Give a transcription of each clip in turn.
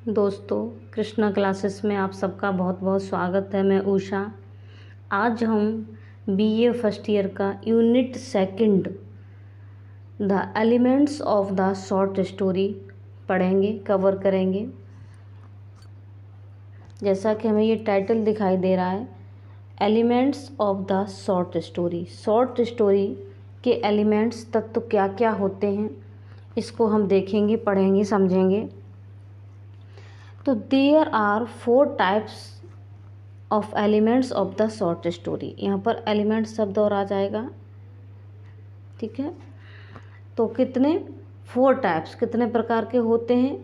दोस्तों, कृष्णा क्लासेस में आप सबका बहुत बहुत स्वागत है। मैं उषा। आज हम बीए फर्स्ट ईयर का unit second the elements of the short story पढ़ेंगे, कवर करेंगे। जैसा कि हमें ये टाइटल दिखाई दे रहा है, elements of the short story. Short story के एलिमेंट्स तत्व क्या क्या होते हैं, इसको हम देखेंगे, पढ़ेंगे, समझेंगे। तो there are 4 types of elements of the short story. यहाँ पर एलिमेंट शब्द और आ जाएगा, ठीक है। तो कितने 4 टाइप्स, कितने प्रकार के होते हैं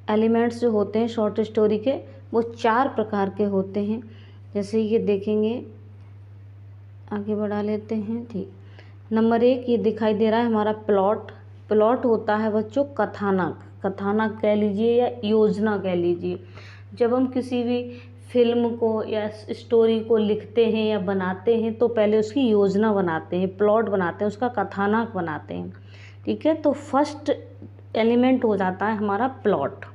एलिमेंट्स जो होते हैं शॉर्ट स्टोरी के, वो 4 प्रकार के होते हैं। जैसे ये देखेंगे, आगे बढ़ा लेते हैं, ठीक। नंबर 1 ये दिखाई दे रहा है हमारा प्लॉट। प्लॉट होता है बच्चों कथानक, कथानक कह लीजिए या योजना कह लीजिए। जब हम किसी भी फिल्म को या स्टोरी को लिखते हैं या बनाते हैं तो पहले उसकी योजना बनाते हैं, प्लॉट बनाते हैं, उसका कथानक बनाते हैं, ठीक है। तो फर्स्ट एलिमेंट हो जाता है हमारा प्लॉट,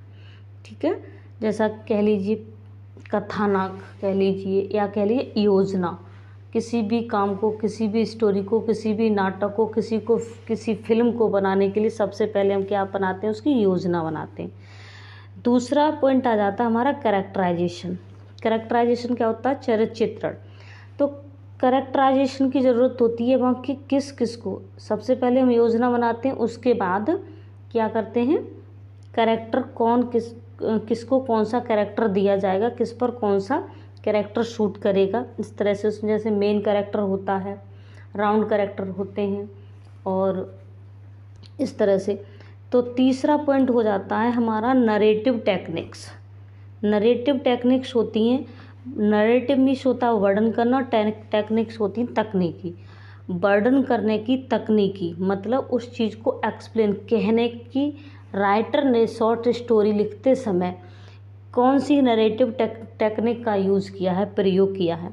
ठीक है। जैसा कह लीजिए कथानक कह लीजिए या कह लीजिए योजना। किसी भी काम को, किसी भी स्टोरी को, किसी भी नाटक को, किसी फिल्म को बनाने के लिए सबसे पहले हम क्या बनाते हैं, उसकी योजना बनाते हैं। दूसरा पॉइंट आ जाता है हमारा कैरेक्टराइजेशन। कैरेक्टराइजेशन क्या होता है, चरित्र चित्रण। तो कैरेक्टराइजेशन की ज़रूरत होती है वहाँ कि किस किस को, सबसे पहले हम योजना बनाते हैं, उसके बाद क्या करते हैं, कैरेक्टर कौन किसको कौन सा कैरेक्टर दिया जाएगा, किस पर कौन सा कैरेक्टर शूट करेगा। इस तरह से उसमें जैसे मेन कैरेक्टर होता है, राउंड कैरेक्टर होते हैं, और इस तरह से। तो तीसरा पॉइंट हो जाता है हमारा नरेटिव टेक्निक्स। नरेटिव टेक्निक्स होती हैं, नरेटिव मीन्स होता है वर्णन करना, टेक्निक्स होती हैं तकनीकी। वर्णन करने की तकनीकी मतलब उस चीज़ को एक्सप्लेन कहने की। राइटर ने शॉर्ट स्टोरी लिखते समय कौन सी नरेटिव टेक्निक का यूज़ किया है, प्रयोग किया है।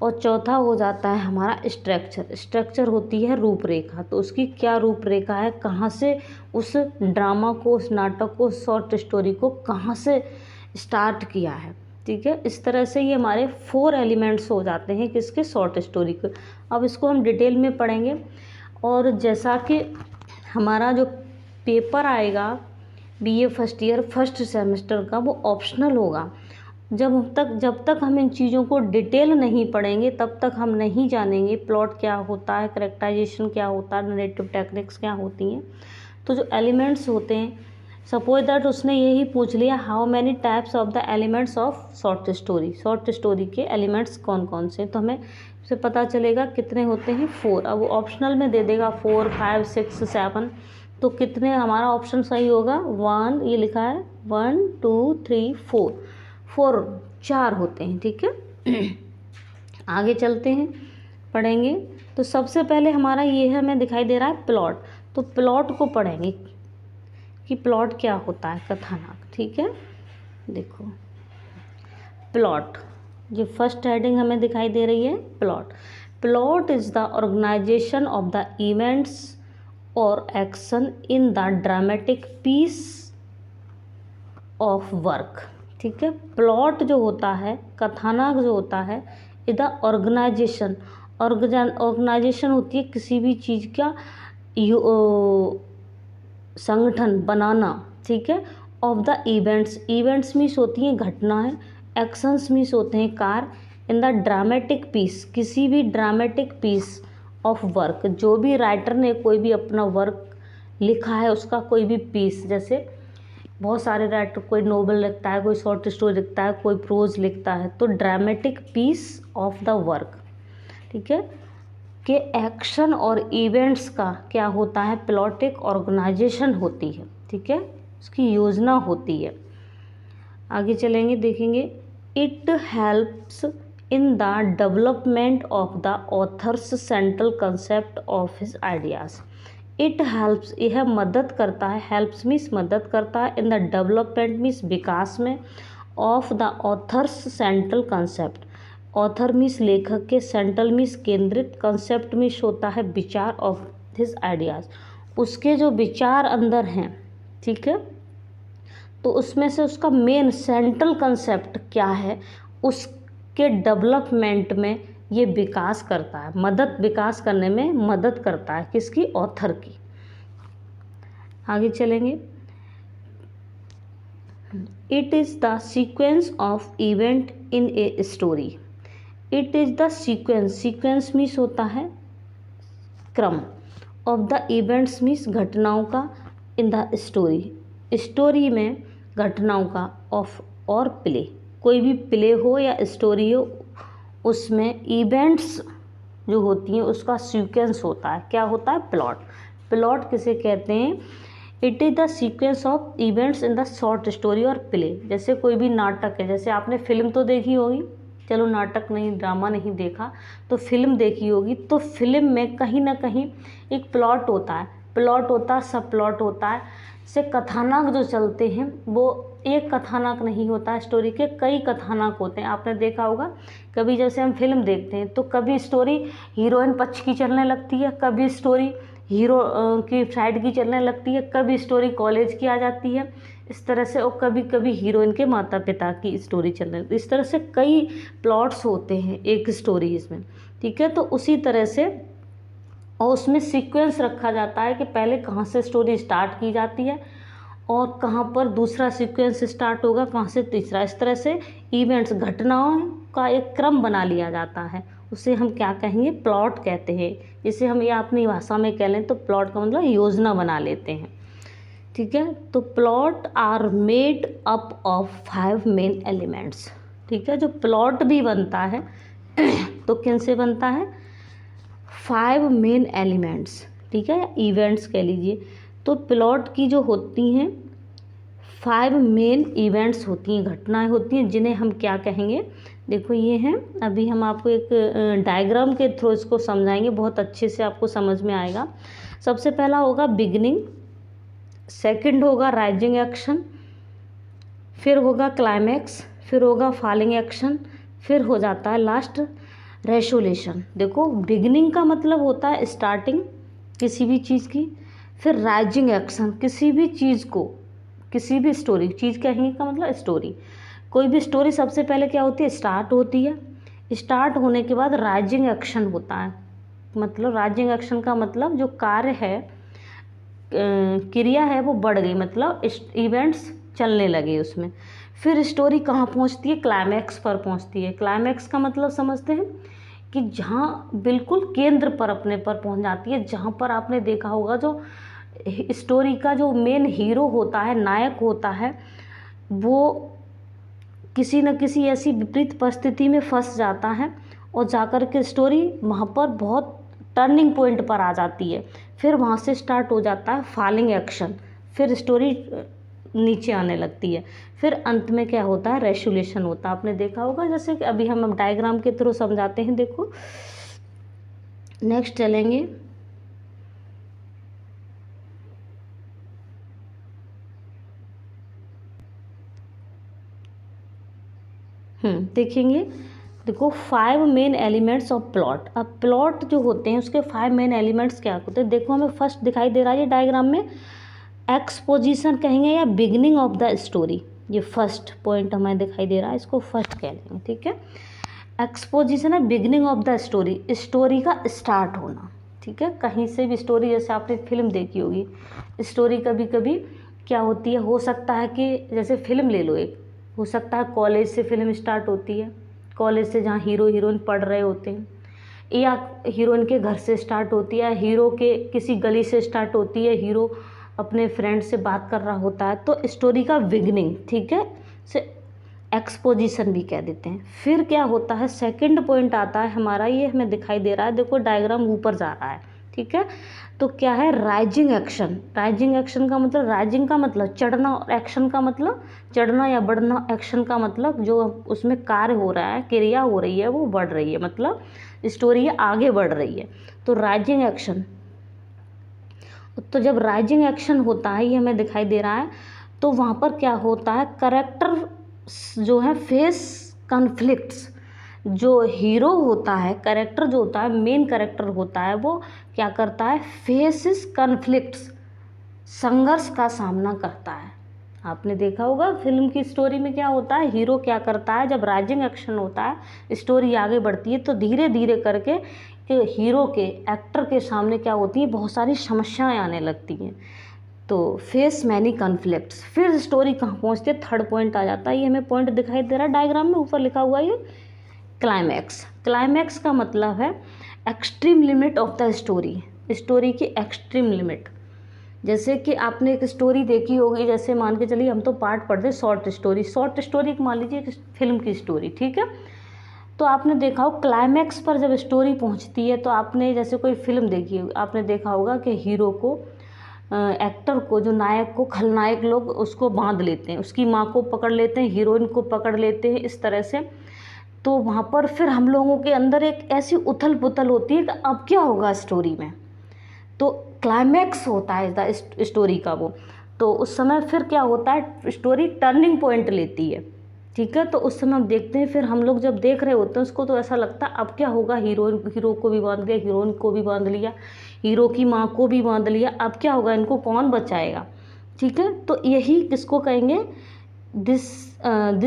और चौथा हो जाता है हमारा स्ट्रक्चर। स्ट्रक्चर होती है रूपरेखा। तो उसकी क्या रूपरेखा है, कहाँ से उस ड्रामा को, उस नाटक को, शॉर्ट स्टोरी को कहाँ से स्टार्ट किया है, ठीक है। इस तरह से ये हमारे 4 एलिमेंट्स हो जाते हैं किसके, शॉर्ट स्टोरी के। अब इसको हम डिटेल में पढ़ेंगे। और जैसा कि हमारा जो पेपर आएगा BA first year first semester का, वो ऑप्शनल होगा। जब तक हम इन चीज़ों को डिटेल नहीं पढ़ेंगे तब तक हम नहीं जानेंगे प्लॉट क्या होता है, कैरेक्टराइजेशन क्या होता है, नरेटिव टेक्निक्स क्या होती हैं। तो जो एलिमेंट्स होते हैं, सपोज दैट उसने यही पूछ लिया, how many types of the elements of short story. Short story के एलिमेंट्स कौन कौन से, तो हमें से पता चलेगा कितने होते हैं, 4। अब वो ऑप्शनल में दे देगा 4, 5, 6, 7। तो कितने, हमारा ऑप्शन सही होगा 1, ये लिखा है 1, 2, 3, 4 4 होते हैं, ठीक है। आगे चलते हैं, पढ़ेंगे। तो सबसे पहले हमारा ये है, हमें दिखाई दे रहा है प्लॉट। तो प्लॉट को पढ़ेंगे कि प्लॉट क्या होता है, कथानक, ठीक है। देखो प्लॉट, जो फर्स्ट हेडिंग हमें दिखाई दे रही है, plot. Plot is the organisation of the events और action in the dramatic piece of work, ठीक है। प्लॉट जो होता है, कथानक जो होता है, इज द ऑर्गेनाइजेशन। ऑर्गेनाइजेशन होती है किसी भी चीज़ का संगठन बनाना, ठीक है। Of the events, events means होती हैं घटनाएं, एक्शंस मीन्स होते हैं कार्य। इन द ड्रामेटिक पीस, किसी भी ड्रामेटिक पीस ऑफ वर्क, जो भी राइटर ने कोई भी अपना वर्क लिखा है, उसका कोई भी पीस, जैसे बहुत सारे राइटर, कोई नोवेल लिखता है, कोई शॉर्ट स्टोरी लिखता है, कोई प्रोज लिखता है। तो dramatic piece of the work, ठीक है, के एक्शन और इवेंट्स का क्या होता है, प्लॉट एक ऑर्गेनाइजेशन होती है, ठीक है, उसकी योजना होती है। आगे चलेंगे, देखेंगे। It helps in the development of the author's central concept of his ideas. It helps, यह मदद करता है, हेल्प्स मीन्स मदद करता है, इन द डेवलपमेंट मीन्स विकास में, of the author's central concept. Author means लेखक के, सेंट्रल मीन्स केंद्रित, कंसेप्ट मीन्स होता है विचार, ऑफ हिज आइडियाज़, उसके जो विचार अंदर हैं, ठीक है। तो उसमें से उसका मेन सेंट्रल कंसेप्ट क्या है, उसके डेवलपमेंट में ये विकास करता है, विकास करने में मदद करता है, किसकी, ऑथर की। आगे चलेंगे। It is the sequence of event in a story. It is the sequence means होता है क्रम, ऑफ द इवेंट्स मीन्स घटनाओं का, इन द स्टोरी में घटनाओं का, ऑफ और प्ले, कोई भी प्ले हो या स्टोरी हो उसमें इवेंट्स जो होती हैं उसका सीक्वेंस होता है। क्या होता है, प्लॉट किसे कहते हैं, it is the sequence of events in the short story और प्ले। जैसे कोई भी नाटक है, जैसे आपने फिल्म तो देखी होगी, चलो नाटक नहीं, ड्रामा नहीं देखा तो फिल्म देखी होगी, तो फिल्म में कहीं ना कहीं एक प्लॉट होता है, सब प्लॉट होता है, से कथानक जो चलते हैं वो एक कथानक नहीं होता है, स्टोरी के कई कथानक होते हैं। आपने देखा होगा कभी जैसे हम फिल्म देखते हैं तो कभी स्टोरी हीरोइन पक्ष की चलने लगती है, कभी स्टोरी हीरो की साइड की चलने लगती है, कभी स्टोरी कॉलेज की आ जाती है इस तरह से, और कभी कभी हीरोइन के माता पिता की स्टोरी चलने लगती है। इस तरह से कई प्लॉट्स होते हैं एक स्टोरी इसमें, ठीक है। तो उसी तरह से और उसमें सीक्वेंस रखा जाता है कि पहले कहाँ से स्टोरी स्टार्ट की जाती है और कहाँ पर दूसरा सीक्वेंस स्टार्ट होगा, कहाँ से तीसरा। इस तरह से इवेंट्स, घटनाओं का एक क्रम बना लिया जाता है, उसे हम क्या कहेंगे, प्लॉट कहते हैं। जिसे हम ये अपनी भाषा में कह लें तो प्लॉट का मतलब योजना बना लेते हैं, ठीक है। तो plot are made up of 5 main elements, ठीक है। जो प्लॉट भी बनता है तो किन से बनता है, 5 मेन एलिमेंट्स, ठीक है, या इवेंट्स कह लीजिए। तो प्लॉट की जो होती हैं 5 मेन इवेंट्स होती हैं, घटनाएं होती हैं, जिन्हें हम क्या कहेंगे, देखो ये हैं, अभी हम आपको एक डायग्राम के थ्रू इसको समझाएंगे, बहुत अच्छे से आपको समझ में आएगा। सबसे पहला होगा बिगिनिंग, सेकंड होगा राइजिंग एक्शन, फिर होगा क्लाइमैक्स, फिर होगा फॉलिंग एक्शन, फिर हो जाता है लास्ट रेसोल्यूशन। देखो बिगिनिंग का मतलब होता है स्टार्टिंग किसी भी चीज़ की, फिर राइजिंग एक्शन, किसी भी चीज़ को, किसी भी स्टोरी, चीज़ कहेंगे का मतलब स्टोरी, कोई भी स्टोरी सबसे पहले क्या होती है, स्टार्ट होती है। स्टार्ट होने के बाद राइजिंग एक्शन होता है, मतलब राइजिंग एक्शन का मतलब जो कार्य है, क्रिया है वो बढ़ गई, मतलब इवेंट्स चलने लगे उसमें। फिर स्टोरी कहाँ पहुँचती है, क्लाइमैक्स पर पहुँचती है। क्लाइमैक्स का मतलब समझते हैं कि जहाँ बिल्कुल केंद्र पर अपने पर पहुँच जाती है, जहाँ पर आपने देखा होगा जो स्टोरी का जो मेन हीरो होता है, नायक होता है, वो किसी न किसी ऐसी विपरीत परिस्थिति में फंस जाता है और जाकर के स्टोरी वहाँ पर बहुत टर्निंग पॉइंट पर आ जाती है। फिर वहाँ से स्टार्ट हो जाता है फॉलिंग एक्शन, फिर स्टोरी नीचे आने लगती है, फिर अंत में क्या होता है, रेसोल्यूशन होता है। आपने देखा होगा, जैसे कि अभी हम डायग्राम के थ्रू समझाते हैं। देखो नेक्स्ट चलेंगे, देखेंगे। देखो 5 मेन एलिमेंट्स ऑफ प्लॉट। अब प्लॉट जो होते हैं उसके 5 मेन एलिमेंट्स क्या होते हैं, देखो हमें फर्स्ट दिखाई दे रहा है ये डायग्राम में, एक्सपोजिशन कहेंगे या बिगनिंग ऑफ द स्टोरी। ये फर्स्ट पॉइंट हमें दिखाई दे रहा है, इसको फर्स्ट कह लेंगे, ठीक है। एक्सपोजिशन है beginning of the story, story का स्टार्ट होना, ठीक है। कहीं से भी स्टोरी, जैसे आपने फिल्म देखी होगी, स्टोरी कभी कभी क्या होती है, हो सकता है कि जैसे फिल्म ले लो एक, हो सकता है कॉलेज से फिल्म स्टार्ट होती है, कॉलेज से जहाँ हीरो हीरोइन पढ़ रहे होते हैं, या हीरोइन के घर से स्टार्ट होती है, हीरो के किसी गली से स्टार्ट होती है, हीरो अपने फ्रेंड से बात कर रहा होता है, तो स्टोरी का बिगनिंग, ठीक है, से एक्सपोजिशन भी कह देते हैं। फिर क्या होता है, सेकंड पॉइंट आता है हमारा, ये हमें दिखाई दे रहा है, देखो डायग्राम ऊपर जा रहा है, ठीक है। तो क्या है, राइजिंग एक्शन। राइजिंग एक्शन का मतलब, राइजिंग का मतलब चढ़ना और एक्शन का मतलब चढ़ना या बढ़ना, एक्शन का मतलब जो उसमें कार्य हो रहा है, क्रिया हो रही है वो बढ़ रही है, मतलब स्टोरी आगे बढ़ रही है, तो राइजिंग एक्शन। तो जब राइजिंग एक्शन होता है, ये हमें दिखाई दे रहा है, तो वहाँ पर क्या होता है, कैरेक्टर जो है फेस कॉन्फ्लिक्ट्स। जो हीरो होता है, कैरेक्टर जो होता है, मेन कैरेक्टर होता है, वो क्या करता है, फेसेस कॉन्फ्लिक्ट्स, संघर्ष का सामना करता है। आपने देखा होगा फिल्म की स्टोरी में क्या होता है, हीरो क्या करता है, जब राइजिंग एक्शन होता है, स्टोरी आगे बढ़ती है तो धीरे धीरे करके कि हीरो के, एक्टर के सामने क्या होती है, बहुत सारी समस्याएं आने लगती हैं। तो फेस मैनी कॉन्फ्लिक्ट्स, फिर स्टोरी कहाँ पहुँचती है, थर्ड पॉइंट आ जाता है। ये हमें पॉइंट दिखाई दे रहा है डायग्राम में, ऊपर लिखा हुआ है ये क्लाइमैक्स। क्लाइमैक्स का मतलब है extreme limit of the story, story की एक्सट्रीम लिमिट। जैसे कि आपने एक स्टोरी देखी होगी, जैसे मान के चलिए हम तो पार्ट पढ़ते हैं शॉर्ट स्टोरी, शॉर्ट स्टोरी मान लीजिए एक फिल्म की स्टोरी, ठीक है। तो आपने देखा हो क्लाइमैक्स पर जब स्टोरी पहुंचती है तो आपने जैसे कोई फिल्म देखी होगी, आपने देखा होगा कि हीरो को, एक्टर को, जो नायक को, खलनायक लोग उसको बांध लेते हैं, उसकी माँ को पकड़ लेते हैं, हीरोइन को पकड़ लेते हैं, इस तरह से। तो वहाँ पर फिर हम लोगों के अंदर एक ऐसी उथल पुथल होती है कि अब क्या होगा स्टोरी में। तो क्लाइमैक्स होता है द स्टोरी का वो। तो उस समय फिर क्या होता है, स्टोरी टर्निंग पॉइंट लेती है, ठीक है। तो उस समय हम देखते हैं, फिर हम लोग जब देख रहे होते हैं उसको तो ऐसा लगता है अब क्या होगा, हीरो को भी बांध लिया, हीरोइन को भी बांध लिया, हीरो की माँ को भी बांध लिया, अब क्या होगा, इनको कौन बचाएगा, ठीक है। तो यही किसको कहेंगे, this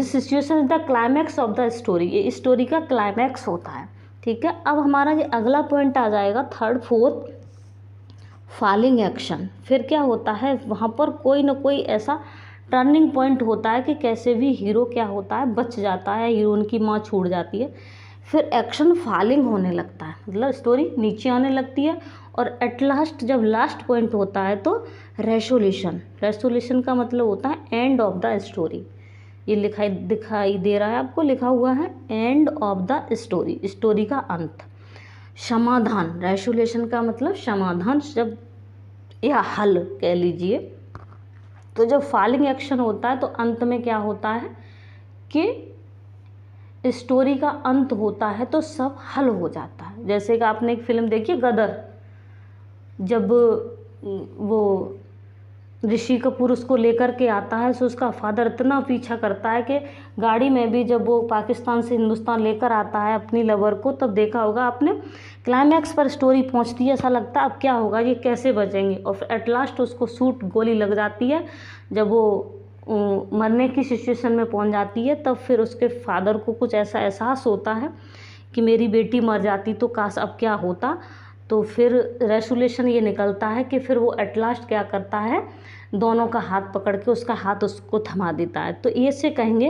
situation is the climax of the story, ये स्टोरी का क्लाइमैक्स होता है, ठीक है। अब हमारा ये अगला पॉइंट आ जाएगा, थर्ड फोर्थ, फॉलिंग एक्शन। फिर क्या होता है, वहाँ पर कोई ना कोई ऐसा टर्निंग पॉइंट होता है कि कैसे भी हीरो क्या होता है, बच जाता है, हीरोइन की माँ छूट जाती है, फिर एक्शन फॉलिंग होने लगता है, मतलब स्टोरी नीचे आने लगती है। और एट लास्ट जब लास्ट पॉइंट होता है तो रेसोल्यूशन, रेसोल्यूशन का मतलब होता है एंड ऑफ द स्टोरी। ये दिखाई दे रहा है आपको, लिखा हुआ है end of the story, story का अंत। समाधान, रेसोल्यूशन का मतलब समाधान, जब या हल कह लीजिए। तो जब फॉलिंग एक्शन होता है तो अंत में क्या होता है कि स्टोरी का अंत होता है तो सब हल हो जाता है। जैसे कि आपने एक फिल्म देखी गदर, जब वो ऋषि कपूर उसको लेकर के आता है तो उसका फादर इतना पीछा करता है कि गाड़ी में भी जब वो पाकिस्तान से हिंदुस्तान लेकर आता है अपनी लवर को, तब देखा होगा आपने क्लाइमैक्स पर स्टोरी पहुंचती है, ऐसा लगता है अब क्या होगा, ये कैसे बचेंगे। और फिर एट लास्ट उसको शूट गोली लग जाती है, जब वो मरने की सिचुएशन में पहुंच जाती है, तब फिर उसके फादर को कुछ ऐसा एहसास होता है कि मेरी बेटी मर जाती तो काश अब क्या होता। तो फिर रेसोल्यूशन ये निकलता है कि फिर वो एट लास्ट क्या करता है, दोनों का हाथ पकड़ के उसका हाथ उसको थमा देता है। तो ये से कहेंगे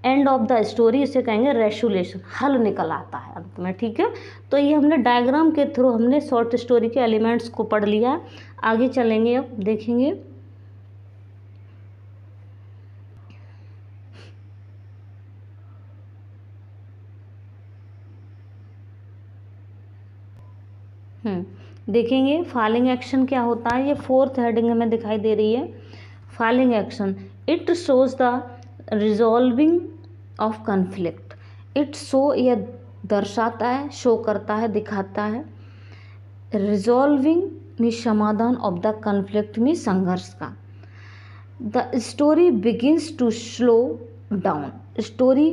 एंड ऑफ द स्टोरी, इसे कहेंगे रेसोल्यूशन, हल निकल आता है अंत में, ठीक है। तो ये हमने डायग्राम के थ्रू हमने शॉर्ट स्टोरी के एलिमेंट्स को पढ़ लिया। आगे चलेंगे, अब देखेंगे देखेंगे फॉलिंग एक्शन क्या होता है। ये फोर्थ हेडिंग हमें दिखाई दे रही है, falling action. It shows the resolving of conflict. It show, यह दर्शाता है, शो करता है, दिखाता है। रिजॉल्विंग में समाधान, ऑफ द कन्फ्लिक्ट में संघर्ष का। The story begins to slow down, story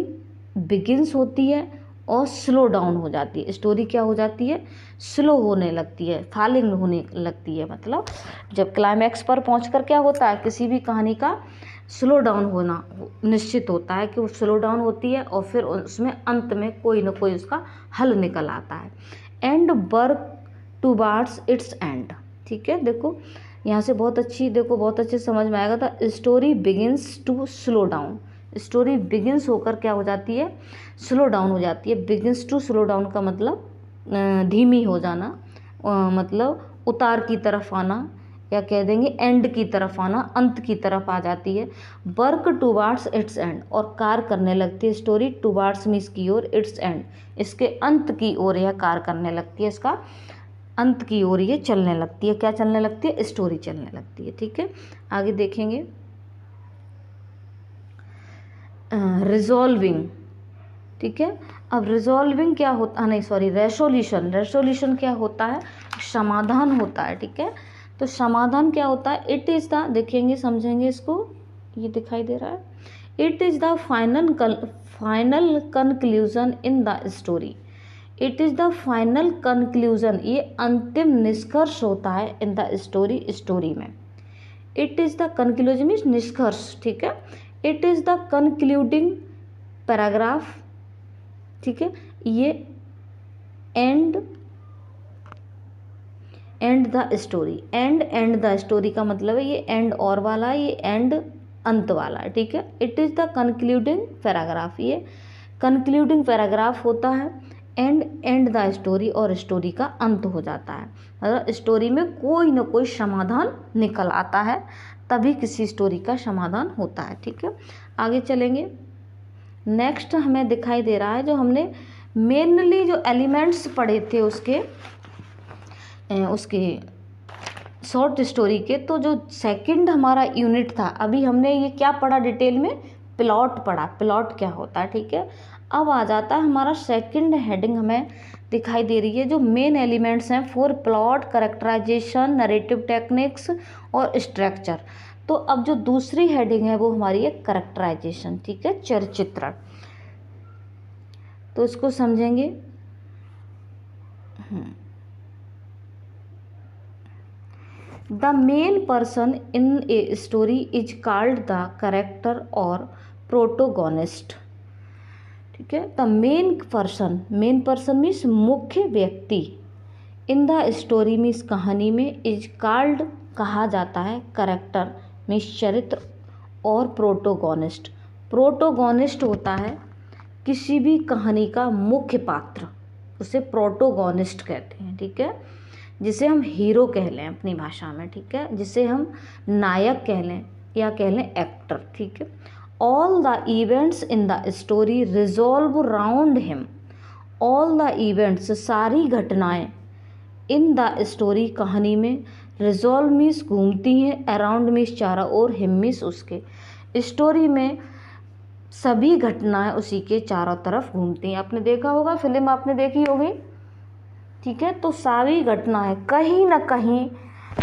begins होती है और स्लो डाउन हो जाती है। स्टोरी क्या हो जाती है, स्लो होने लगती है, फॉलिंग होने लगती है। मतलब जब क्लाइमैक्स पर पहुंचकर क्या होता है, किसी भी कहानी का स्लो डाउन होना निश्चित होता है कि वो स्लो डाउन होती है और फिर उसमें अंत में कोई ना कोई उसका हल निकल आता है। And work towards it's and, ठीक है। देखो यहाँ से बहुत अच्छी, देखो बहुत अच्छे समझ में आएगा। The story begins to slow down, story begins होकर क्या हो जाती है, स्लो डाउन हो जाती है। बिगिंस टू स्लो डाउन का मतलब धीमी हो जाना, मतलब उतार की तरफ आना, या कह देंगे एंड की तरफ आना, अंत की तरफ आ जाती है। वर्क टुवार्ड्स इट्स एंड, और कार्य करने लगती है स्टोरी, टुवार्ड्स मीन्स की ओर, इट्स एंड इसके अंत की ओर यह कार्य करने लगती है, इसका अंत की ओर ये चलने लगती है। क्या चलने लगती है, स्टोरी चलने लगती है, ठीक है। आगे देखेंगे रिजॉल्विंग, ठीक है। अब रिजॉल्विंग क्या होता है, नहीं सॉरी, रेसोल्यूशन, रेसोल्यूशन क्या होता है, समाधान होता है, ठीक है। तो समाधान क्या होता है, इट इज़ द, देखेंगे समझेंगे इसको, ये दिखाई दे रहा है, it is the final conclusion in the story. It is the final conclusion, ये अंतिम निष्कर्ष होता है इन द स्टोरी, स्टोरी में। It is the conclusion means निष्कर्ष, ठीक है। It is the concluding paragraph, ठीक है। ये and the story, and the story का मतलब है ये एंड और वाला, ये एंड अंत वाला, ठीक है। It is the concluding paragraph, ये कंक्लूडिंग पैराग्राफ होता है। एंड द स्टोरी, और स्टोरी का अंत हो जाता है, मतलब स्टोरी में कोई ना कोई समाधान निकल आता है, तभी किसी स्टोरी का समाधान होता है, ठीक है। आगे चलेंगे। नेक्स्ट हमें दिखाई दे रहा है, जो हमने मेनली जो एलिमेंट्स पढ़े थे उसके शॉर्ट स्टोरी के, तो जो सेकंड हमारा यूनिट था, अभी हमने ये क्या पढ़ा डिटेल में, प्लॉट पढ़ा, प्लॉट क्या होता है, ठीक है। अब आ जाता है हमारा सेकंड हेडिंग हमें दिखाई दे रही है, जो मेन एलिमेंट्स हैं for plot, characterization, narrative techniques और स्ट्रक्चर। तो अब जो दूसरी हेडिंग है वो हमारी है कैरेक्टराइजेशन, ठीक है, चरित्रण। तो इसको समझेंगे। The main person in a story is called the character और प्रोटोगोनिस्ट, ठीक है। द मेन पर्सन मीन्स मुख्य व्यक्ति, इन द स्टोरी मीन्स कहानी में, इज कॉल्ड कहा जाता है, कैरेक्टर मीन्स चरित्र, और प्रोटोगोनिस्ट होता है किसी भी कहानी का मुख्य पात्र, उसे प्रोटोगोनिस्ट कहते हैं, ठीक है। जिसे हम हीरो कह लें अपनी भाषा में, ठीक है, जिसे हम नायक कह लें या कह लें एक्टर, ठीक है। All the events in the story resolve round him, all the events सारी घटनाएं, इन द स्टोरी कहानी में, रिजॉल्व मीन्स घूमती हैं, अराउंड मीन्स चारों ओर, हिम मीन्स उसके। स्टोरी में सभी घटनाएं उसी के चारों तरफ घूमती हैं। आपने देखा होगा, फिल्म आपने देखी होगी, ठीक है। तो सारी घटनाएं कहीं ना कहीं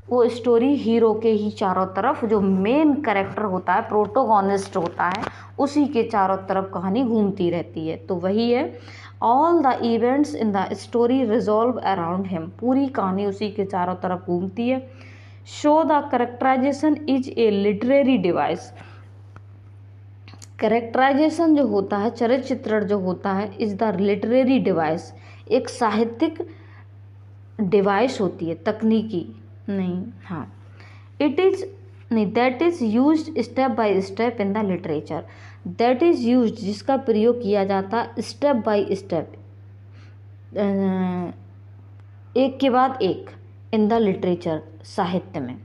वो स्टोरी हीरो के ही चारों तरफ, जो मेन कैरेक्टर होता है, प्रोटोगोनिस्ट होता है, उसी के चारों तरफ कहानी घूमती रहती है। तो वही है, all the events in the story resolve around him, पूरी कहानी उसी के चारों तरफ घूमती है। So the characterization is a literary device, characterization जो होता है, चरित्र चित्रण जो होता है, इज द लिटरेरी डिवाइस, एक साहित्यिक डिवाइस होती है, तकनीकी नहीं, हाँ, इट इज़ नहीं, that is used step by step in the literature, that is used जिसका प्रयोग किया जाता है स्टेप बाय स्टेप, एक के बाद एक, इन द लिटरेचर साहित्य में।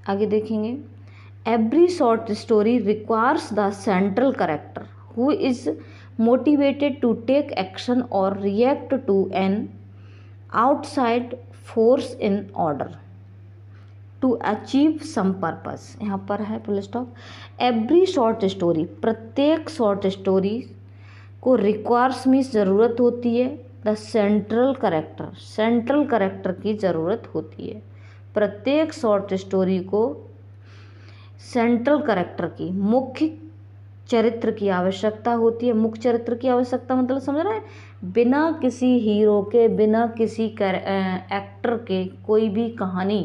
आगे देखेंगे। Every short story requires the central character who is motivated to take action or react to an outside force in order to achieve some purpose। यहाँ पर है full stop. Every short story, प्रत्येक short story को requires means ज़रूरत होती है, the central character की ज़रूरत होती है। प्रत्येक शॉर्ट स्टोरी को सेंट्रल कैरेक्टर की, मुख्य चरित्र की आवश्यकता होती है। मुख्य चरित्र की आवश्यकता मतलब समझ रहे हैं, बिना किसी हीरो के, बिना किसी एक्टर के कोई भी कहानी,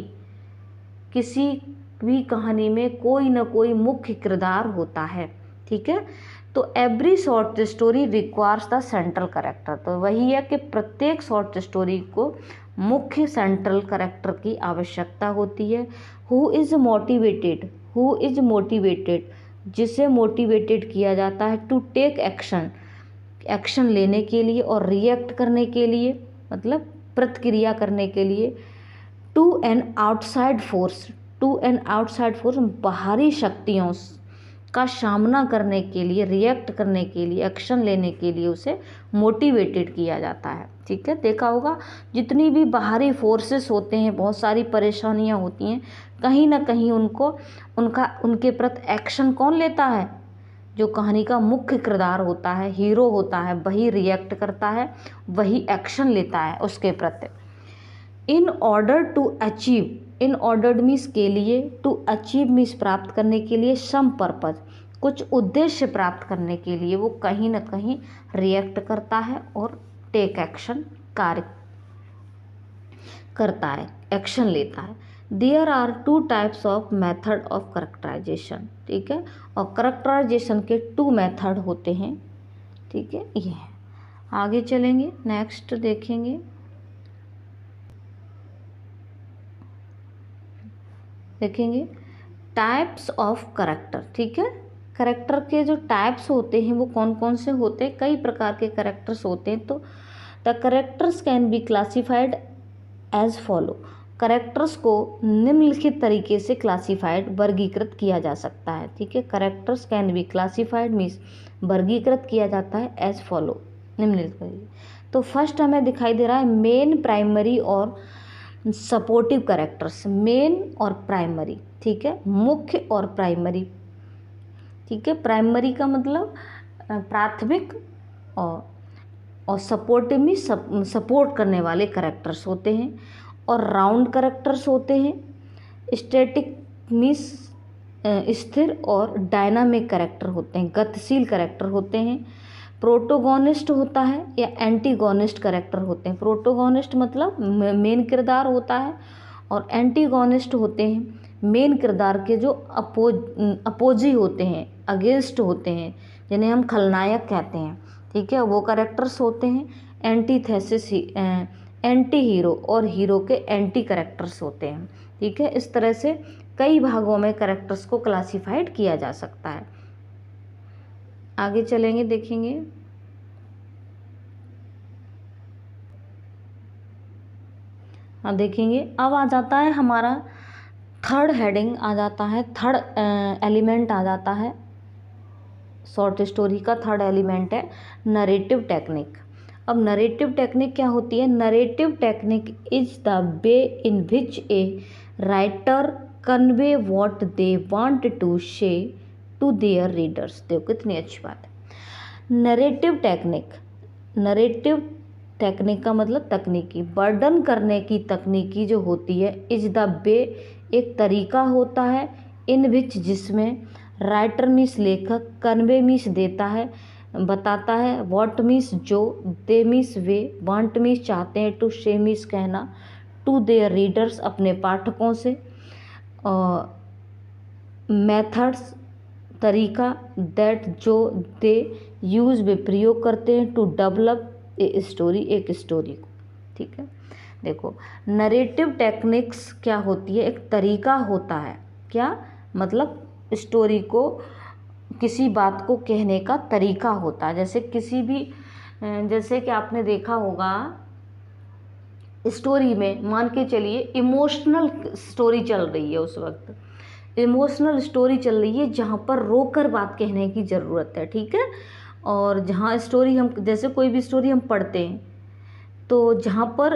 किसी भी कहानी में कोई ना कोई मुख्य किरदार होता है, ठीक है। तो every short story requires the central character, तो वही है कि प्रत्येक शॉर्ट स्टोरी को मुख्य सेंट्रल कैरेक्टर की आवश्यकता होती है। हु इज़ मोटिवेटेड, जिसे मोटिवेटेड किया जाता है, टू टेक एक्शन लेने के लिए, और रिएक्ट करने के लिए मतलब प्रतिक्रिया करने के लिए, टू एन आउटसाइड फोर्स बाहरी शक्तियों का सामना करने के लिए, रिएक्ट करने के लिए, एक्शन लेने के लिए उसे मोटिवेटेड किया जाता है, ठीक है। देखा होगा जितनी भी बाहरी फोर्सेस होते हैं, बहुत सारी परेशानियां होती हैं, कहीं ना कहीं उनके प्रति एक्शन कौन लेता है, जो कहानी का मुख्य किरदार होता है, हीरो होता है, वही रिएक्ट करता है, वही एक्शन लेता है उसके प्रति। इन ऑर्डर मीन्स के लिए, टू अचीव मीन्स प्राप्त करने के लिए, सम पर्पज कुछ उद्देश्य प्राप्त करने के लिए वो कहीं ना कहीं रिएक्ट करता है और टेक एक्शन कार्य करता है, एक्शन लेता है। There are two types of method of characterization, ठीक है, और करेक्टराइजेशन के टू मेथड होते हैं, ठीक है। ये है, आगे चलेंगे, नेक्स्ट देखेंगे, टाइप्स ऑफ करेक्टर, ठीक है। करेक्टर के जो टाइप्स होते हैं वो कौन कौन से होते हैं, कई प्रकार के करेक्टर्स होते हैं। तो the characters can be classified as follow, characters को निम्नलिखित तरीके से क्लासिफाइड वर्गीकृत किया जा सकता है, ठीक है। Characters can be classified means वर्गीकृत किया जाता है एज फॉलो, निम्नलिखित। तो फर्स्ट हमें दिखाई दे रहा है मेन, प्राइमरी और सपोर्टिव करेक्टर्स, मेन और प्राइमरी, ठीक है, मुख्य और प्राइमरी, ठीक है। प्राइमरी का मतलब प्राथमिक, और सपोर्टिव में सपोर्ट करने वाले करेक्टर्स होते हैं, और राउंड करेक्टर्स होते हैं, स्टैटिक मीन्स स्थिर, और डायनामिक करेक्टर होते हैं, गतिशील करेक्टर होते हैं। प्रोटोगोनिस्ट होता है या एंटीगोनिस्ट करेक्टर होते हैं। प्रोटोगोनिस्ट मतलब मेन किरदार होता है, और एंटीगोनिस्ट होते हैं मेन किरदार के जो अपोजी होते हैं, अगेंस्ट होते हैं, जिन्हें हम खलनायक कहते हैं, ठीक है, वो करेक्टर्स होते हैं। एंटीथेसिस एंटी हीरो और हीरो के एंटी करेक्टर्स होते हैं, ठीक है। इस तरह से कई भागों में करेक्टर्स को क्लासिफाइड किया जा सकता है। आगे चलेंगे, देखेंगे, हाँ देखेंगे, अब आ जाता है हमारा थर्ड हेडिंग, आ जाता है थर्ड एलिमेंट आ जाता है शॉर्ट स्टोरी का। थर्ड एलिमेंट है नरेटिव टेक्निक। अब नरेटिव टेक्निक क्या होती है? Narrative technique is the way in which a writer convey what they want to say to their readers. देखो कितनी अच्छी बात है। नरेटिव टेक्निक का मतलब तकनीकी, वर्णन करने की तकनीकी जो होती है, इज द वे एक तरीका होता है, इन विच जिसमें राइटर मीन्स लेखक, कन्वे मीन्स देता है, बताता है, व्हाट मीन्स जो, दे मीन्स वे, वांट मीन्स चाहते हैं, टू से मीन्स कहना, टू देयर रीडर्स अपने पाठकों से, मेथड्स तरीका, दैट जो दे यूज़ वे प्रयोग करते हैं, टू डेवलप ए स्टोरी एक स्टोरी को, ठीक है। देखो नरेटिव टेक्निक्स क्या होती है? एक तरीका होता है, क्या मतलब स्टोरी को, किसी बात को कहने का तरीका होता है। जैसे किसी भी, जैसे कि आपने देखा होगा स्टोरी में, मान के चलिए इमोशनल स्टोरी चल रही है, उस वक्त इमोशनल स्टोरी चल रही है जहाँ पर रोकर बात कहने की ज़रूरत है, ठीक है। और जहाँ स्टोरी हम, जैसे कोई भी स्टोरी हम पढ़ते हैं तो जहाँ पर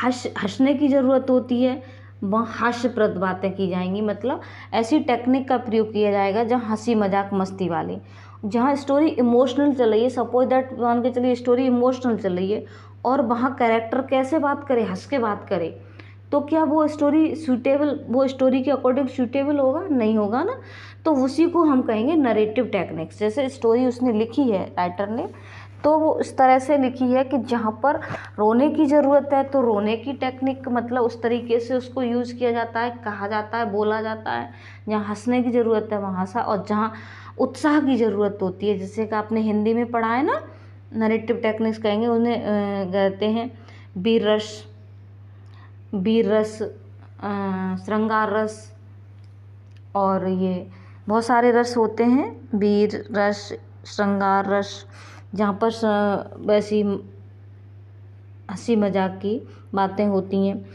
हंसने की ज़रूरत होती है वहाँ हास्यप्रद बातें की जाएंगी, मतलब ऐसी टेक्निक का प्रयोग किया जाएगा जहाँ हंसी मजाक मस्ती वाली। जहाँ स्टोरी इमोशनल चल रही है, सपोज दैट मान के चलिए स्टोरी इमोशनल चल रही है और वहाँ कैरेक्टर कैसे बात करे, हंस के बात करे, तो क्या वो स्टोरी सूटेबल, वो स्टोरी के अकॉर्डिंग सूटेबल होगा? नहीं होगा ना। तो उसी को हम कहेंगे नरेटिव टेक्निक्स। जैसे स्टोरी उसने लिखी है राइटर ने, तो वो इस तरह से लिखी है कि जहाँ पर रोने की ज़रूरत है तो रोने की टेक्निक, मतलब उस तरीके से उसको यूज़ किया जाता है, कहा जाता है, बोला जाता है। जहाँ हंसने की ज़रूरत है वहाँ हंसा, और जहाँ उत्साह की ज़रूरत होती है, जैसे कि आपने हिंदी में पढ़ा है ना, नरेटिव टेक्निक्स कहेंगे उन्हें कहते हैं वीर रस, श्रृंगार रस, और ये बहुत सारे रस होते हैं, वीर रस, श्रृंगार रस, जहाँ पर वैसी हंसी मजाक की बातें होती हैं,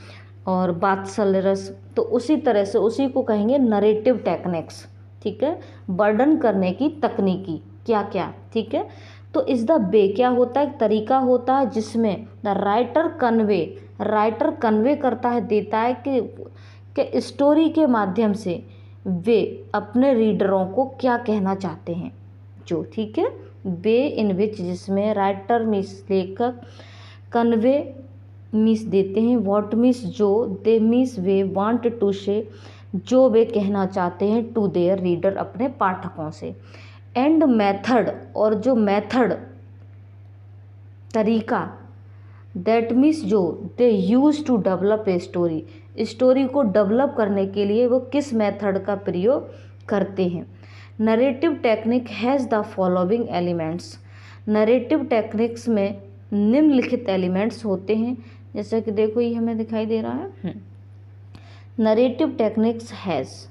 और वात्सल्य रस। तो उसी तरह से उसी को कहेंगे नरेटिव टेक्निक्स, ठीक है, वर्णन करने की तकनीकी क्या क्या, ठीक है। तो इस द वे क्या होता है? एक तरीका होता है जिसमें द राइटर कन्वे करता है, देता है कि स्टोरी के माध्यम से वे अपने रीडरों को क्या कहना चाहते हैं, जो, ठीक है। वे इन विच जिसमें राइटर मीन्स लेखक, कन्वे मीन्स देते हैं, व्हाट मीन्स जो, दे मीन्स वे, वांट टू से जो वे कहना चाहते हैं, टू देयर रीडर अपने पाठकों से, एंड मेथड, और जो मेथड तरीका, दैट मीन्स जो they use to develop a story, story को डेवलप करने के लिए वो किस मेथड का प्रयोग करते हैं। Narrative technique has the following elements, narrative techniques में निम्नलिखित एलिमेंट्स होते हैं, जैसे कि देखो ये हमें दिखाई दे रहा है। नरेटिव टेक्निक्स हैज़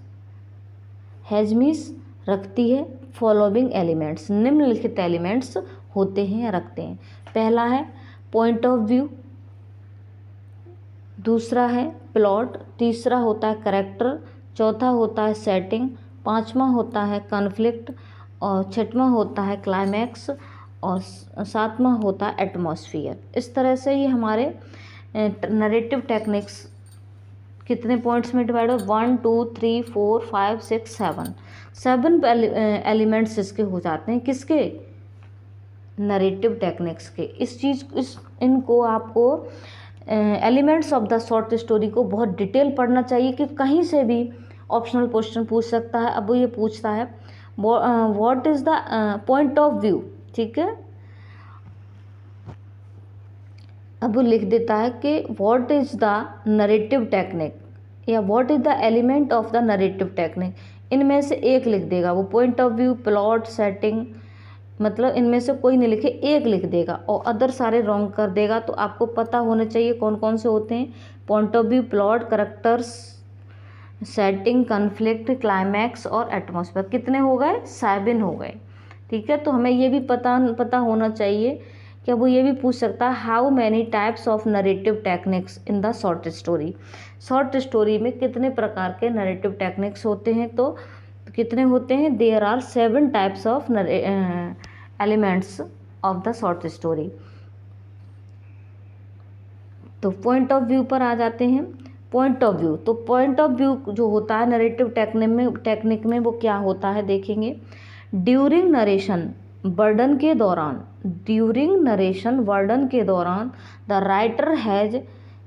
मीन्स रखती है, फॉलोइंग एलिमेंट्स निम्नलिखित एलिमेंट्स होते हैं या रखते हैं। पहला है पॉइंट ऑफ व्यू, दूसरा है प्लॉट, तीसरा होता है कैरेक्टर, चौथा होता है सेटिंग, पांचवा होता है कॉन्फ्लिक्ट, और छठवां होता है क्लाइमैक्स, और सातवां होता है एटमॉस्फियर। इस तरह से ये हमारे नरेटिव टेक्निक्स कितने पॉइंट्स में डिवाइड हो, 1 2 3 4 5 6 7 एलिमेंट्स इसके हो जाते हैं, किसके, नरेटिव टेक्निक्स के। इनको आपको elements of the short story को बहुत डिटेल पढ़ना चाहिए कि कहीं से भी ऑप्शनल क्वेश्चन पूछ सकता है। अब वो ये पूछता है what is the point of view, ठीक है। अब वो लिख देता है कि what is the narrative technique या what is the element of the narrative technique, इनमें से एक लिख देगा वो। Point of view, plot, setting, मतलब इनमें से कोई नहीं लिखे, एक लिख देगा और अदर सारे रॉन्ग कर देगा। तो आपको पता होना चाहिए कौन कौन से होते हैं, point of view, plot, characters, setting, conflict, climax और एटमॉस्फेयर। कितने हो गए, 7 हो गए, ठीक है। तो हमें ये भी पता होना चाहिए कि वो ये भी पूछ सकता है how many types of narrative techniques in the short story, short story में कितने प्रकार के नरेटिव टेक्निक्स होते हैं। तो कितने होते हैं, there are 7 types of elements of the short story. तो पॉइंट ऑफ व्यू पर आ जाते हैं। पॉइंट ऑफ व्यू, तो पॉइंट ऑफ व्यू जो होता है नरेटिव टेक्निक में वो क्या होता है देखेंगे। ड्यूरिंग नरेशन, वर्णन के दौरान, ड्यूरिंग नरेशन वर्णन के दौरान the writer has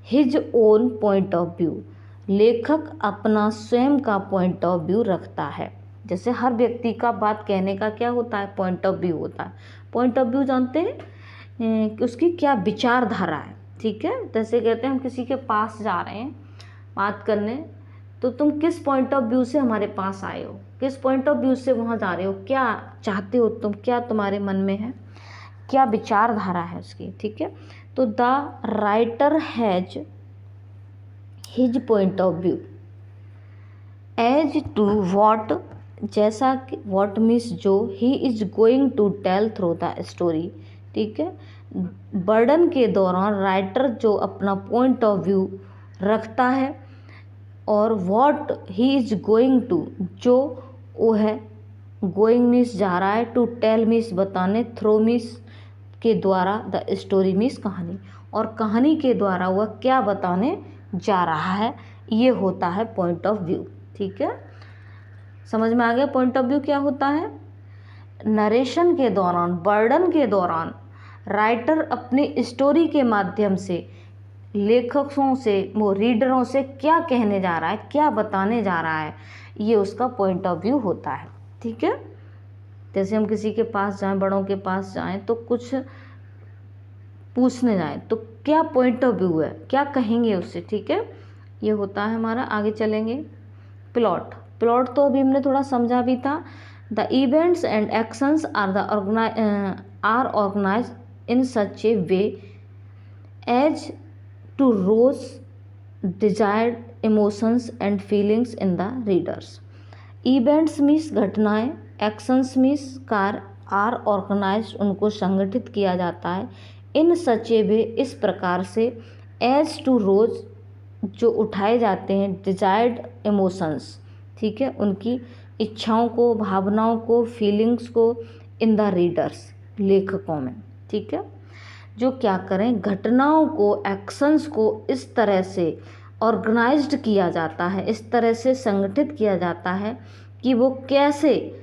his own point of view, लेखक अपना स्वयं का पॉइंट ऑफ व्यू रखता है। जैसे हर व्यक्ति का बात कहने का क्या होता है, पॉइंट ऑफ व्यू होता है। पॉइंट ऑफ व्यू जानते हैं कि उसकी क्या विचारधारा है, ठीक है। जैसे कहते हैं हम किसी के पास जा रहे हैं बात करने, तो तुम किस पॉइंट ऑफ व्यू से हमारे पास आए हो, किस पॉइंट ऑफ व्यू से वहाँ जा रहे हो, क्या चाहते हो तुम, क्या तुम्हारे मन में है, क्या विचारधारा है उसकी, ठीक है। तो the writer has his point of view as to what, जैसा कि वॉट मीन्स जो, he is going to tell through the story, ठीक है। वर्णन के दौरान राइटर जो अपना पॉइंट ऑफ व्यू रखता है, और what he is going to, जो वो है, गोइंग मीन्स जा रहा है, टू टेल मीन्स बताने, थ्रो मीन्स के द्वारा, द स्टोरी मीन्स कहानी, और कहानी के द्वारा वह क्या बताने जा रहा है, ये होता है पॉइंट ऑफ व्यू, ठीक है। समझ में आ गया पॉइंट ऑफ व्यू क्या होता है। नरेशन के दौरान, वर्णन के दौरान राइटर अपनी स्टोरी के माध्यम से लेखकों से, वो रीडरों से क्या कहने जा रहा है, क्या बताने जा रहा है, ये उसका पॉइंट ऑफ व्यू होता है, ठीक है। जैसे हम किसी के पास जाएं, बड़ों के पास जाएं, तो कुछ पूछने जाएं तो क्या पॉइंट ऑफ व्यू है, क्या कहेंगे उससे, ठीक है। ये होता है हमारा। आगे चलेंगे। प्लॉट, प्लॉट तो अभी हमने थोड़ा समझा भी था। The events and actions are organize in such a way as to rouse desired emotions and feelings in the readers. Events means घटनाएं, actions means कार्य, are organized उनको संगठित किया जाता है, in such a way इस प्रकार से, as to rouse जो उठाए जाते हैं, desired emotions, ठीक है, उनकी इच्छाओं को, भावनाओं को, फीलिंग्स को, in the readers लेखकों में, ठीक है। जो क्या करें, घटनाओं को, एक्शंस को इस तरह से ऑर्गेनाइज्ड किया जाता है, इस तरह से संगठित किया जाता है कि वो कैसे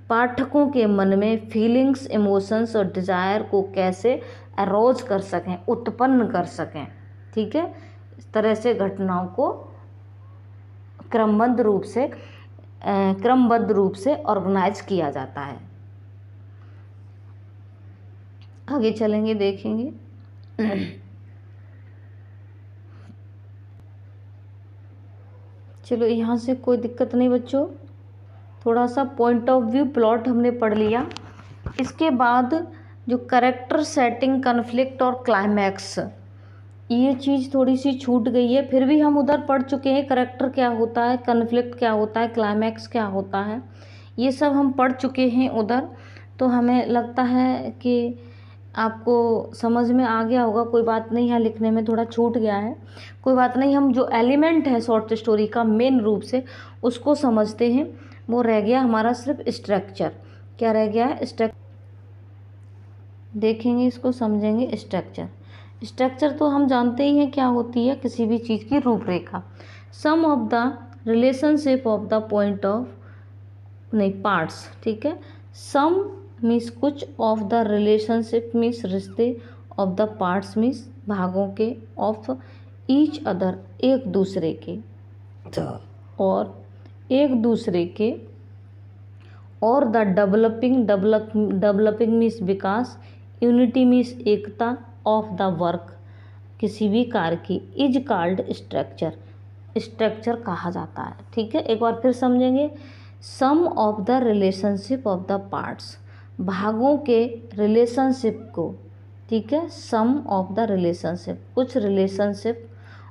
पाठकों के मन में फीलिंग्स, इमोशंस और डिज़ायर को कैसे अरोज कर सकें, उत्पन्न कर सकें, ठीक है। इस तरह से घटनाओं को क्रमबद्ध रूप से ऑर्गेनाइज किया जाता है। आगे चलेंगे, देखेंगे। चलो यहाँ से कोई दिक्कत नहीं बच्चों, थोड़ा सा पॉइंट ऑफ व्यू प्लॉट हमने पढ़ लिया। इसके बाद जो कैरेक्टर सेटिंग, कन्फ्लिक्ट और क्लाइमैक्स, ये चीज़ थोड़ी सी छूट गई है। फिर भी हम उधर पढ़ चुके हैं, कैरेक्टर क्या होता है, कन्फ्लिक्ट क्या होता है, क्लाइमैक्स क्या होता है, ये सब हम पढ़ चुके हैं उधर। तो हमें लगता है कि आपको समझ में आ गया होगा। कोई बात नहीं, यहाँ लिखने में थोड़ा छूट गया है, कोई बात नहीं। हम जो एलिमेंट है शॉर्ट स्टोरी का मेन रूप से उसको समझते हैं। वो रह गया हमारा सिर्फ स्ट्रक्चर। क्या रह गया है? देखेंगे इसको, समझेंगे। स्ट्रक्चर तो हम जानते ही हैं क्या होती है, किसी भी चीज़ की रूपरेखा। Sum of the relationship of the point of, नहीं, पार्ट्स, ठीक है। सम मीन्स कुछ, ऑफ द रिलेशनशिप मीन्स रिश्ते, ऑफ द पार्ट्स मीन्स भागों के, ऑफ ईच अदर एक दूसरे के, और एक दूसरे के, और the developing means Vikas, unity means Ekta, of the work किसी भी कार्य की, इज कॉल्ड स्ट्रक्चर कहा जाता है। ठीक है, एक बार फिर समझेंगे। Sum of the relationship of the parts, भागों के रिलेशनशिप को, ठीक है। सम ऑफ द रिलेशनशिप, कुछ relationship,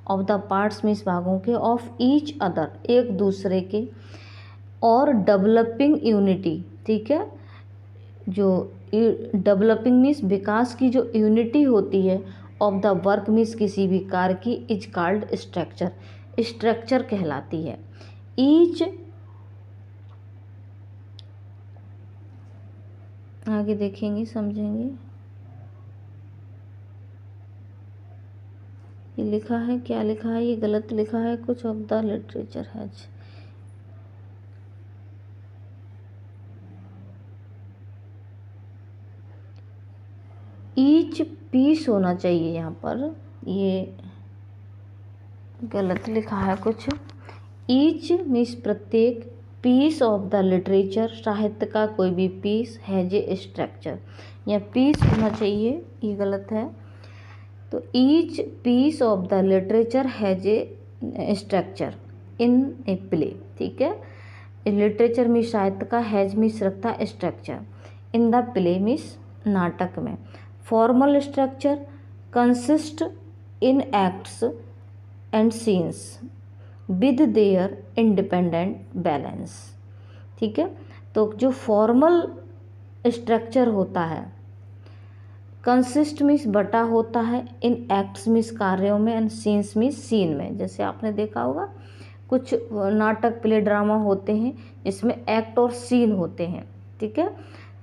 of the parts means भागों के, ऑफ ईच अदर एक दूसरे के, और डेवलपिंग यूनिटी, ठीक है। जो डेवलपिंग मीन्स विकास की जो यूनिटी होती है, ऑफ द वर्क मीन्स किसी भी कार्य की, इज कॉल्ड स्ट्रक्चर कहलाती है। ईच, आगे देखेंगे, समझेंगे। ये लिखा है, क्या लिखा है? ये गलत लिखा है कुछ, of the literature has, each piece होना चाहिए यहाँ पर, ये गलत लिखा है कुछ। ईच मीन्स प्रत्येक, पीस ऑफ द लिटरेचर साहित्य का कोई भी पीस, हैज ए स्ट्रक्चर, या पीस होना चाहिए, ये गलत है। तो each piece of the literature has a structure in a play, ठीक है। लिटरेचर मीन्स साहित्य का, हैज मीन्स रखता structure, in the play means नाटक में। Formal structure consist in acts and scenes with their independent balance, ठीक है। तो जो फॉर्मल स्ट्रक्चर होता है, कंसिस्ट मीन्स बटा होता है, इन एक्ट्स मीन्स कार्यों में, एंड सीन्स मीन्स सीन में। जैसे आपने देखा होगा कुछ नाटक, प्ले, ड्रामा होते हैं इसमें एक्ट और सीन होते हैं, ठीक है।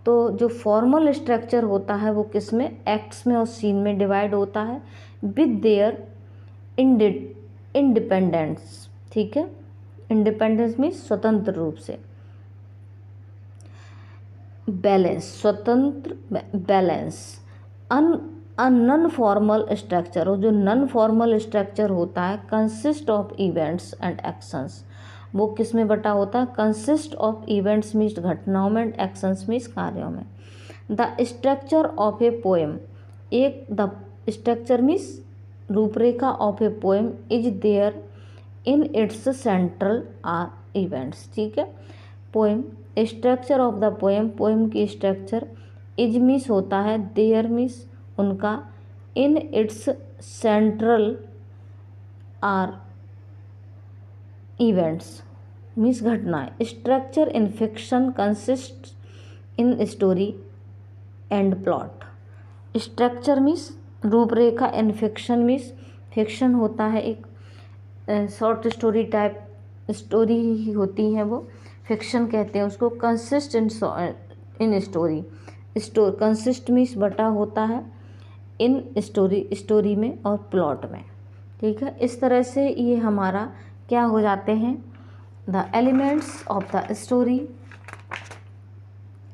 तो जो फॉर्मल स्ट्रक्चर होता है वो किस में? एक्ट्स में और सीन में डिवाइड होता है, विद देयर इंडिपेंडेंस, ठीक है। इंडिपेंडेंस मीन्स स्वतंत्र रूप से, बैलेंस, स्वतंत्र बैलेंस। नॉन फॉर्मल स्ट्रक्चर, और जो नॉन फॉर्मल स्ट्रक्चर होता है, consist of events and actions, वो किस में बटा होता है? कंसिस्ट ऑफ इवेंट्स मीन्स घटनाओं में, एक्शंस मीन्स कार्यों में। The structure of a poem, एक द स्ट्रक्चर मीन्स रूपरेखा of a poem is there in its central are events, ठीक है। Poem, structure of the poem, poem की स्ट्रक्चर, इज मीन्स होता है, देयर मीन्स उनका, in its central are events means घटनाएं। Structure in fiction consist in story and plot, structure means रूपरेखा, in fiction means fiction होता है, एक short story type story ही होती है वो, फिक्शन कहते हैं उसको। Consist in story, consist means बटा होता है, इन स्टोरी में और प्लॉट में, ठीक है। इस तरह से ये हमारा क्या हो जाते हैं? The elements of the story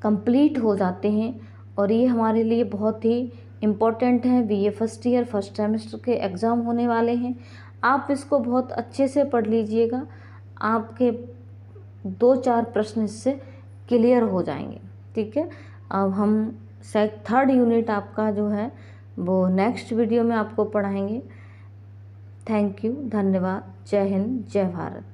complete हो जाते हैं, और ये हमारे लिए बहुत ही इम्पोर्टेंट है। BA first year first semester के एग्ज़ाम होने वाले हैं, आप इसको बहुत अच्छे से पढ़ लीजिएगा, आपके 2-4 प्रश्न इससे क्लियर हो जाएंगे, ठीक है। अब हम थर्ड यूनिट आपका जो है वो नेक्स्ट वीडियो में आपको पढ़ाएंगे। थैंक यू, धन्यवाद। जय हिंद, जय भारत।